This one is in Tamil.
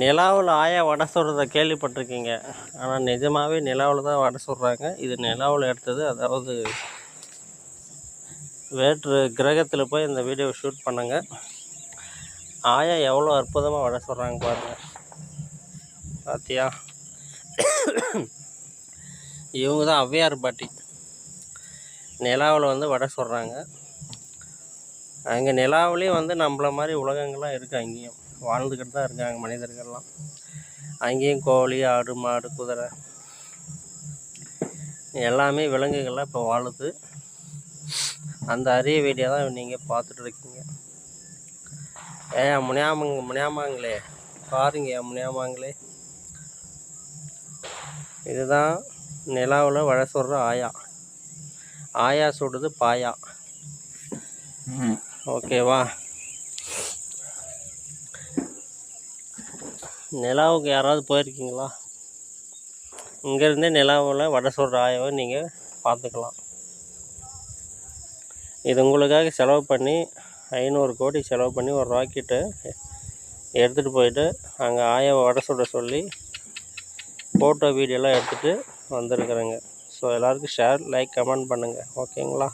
நிலாவில் ஆயா வடை சுடுறத கேள்விப்பட்டிருக்கீங்க. ஆனால் நிஜமாகவே நிலாவில் தான் வடை சுடுறாங்க. இது நிலாவில் எடுத்தது. அதாவது வேற்று கிரகத்தில் போய் இந்த வீடியோவை ஷூட் பண்ணுங்க. ஆயா எவ்வளோ அற்புதமாக வடை சுடுறாங்க பாருங்கள். பார்த்தியா? இவங்க தான் ஔவையார் பாட்டி. நிலாவில் வந்து வடை சுடுறாங்க. அங்கே நிலாவிலேயும் வந்து நம்மள மாதிரி உலகங்கள்லாம் இருக்குது. அங்கேயும் வாழ்ந்துக்கிட்டு தான் இருக்காங்க மனிதர்கள்லாம். அங்கேயும் கோழி, ஆடு, மாடு, குதிரை எல்லாமே விலங்குகள்லாம் இப்போ வாழுது. அந்த அரிய வீடியோ தான் நீங்கள் பார்த்துட்டு இருக்கீங்க. முனியாமாங்களே பாருங்க, முனியாமாங்களே. இதுதான் நிலாவில் வடை சுடுற ஆயா. ஆயா சுடுது பாயா. ஓகேவா? நிலாவுக்கு யாராவது போயிருக்கீங்களா? இங்கேருந்தே நிலாவில் வடை சுடுற ஆயாவை நீங்கள் பார்த்துக்கலாம். இது உங்களுக்காக செலவு பண்ணி 500 கோடி செலவு பண்ணி ஒரு ராக்கெட்டை எடுத்துகிட்டு போயிட்டு அங்கே ஆயாவை வடை சுட சொல்லி ஃபோட்டோ வீடியோலாம் எடுத்துகிட்டு வந்திருக்குறேங்க. ஸோ எல்லாருக்கும் ஷேர், லைக், கமெண்ட் பண்ணுங்கள். ஓகேங்களா?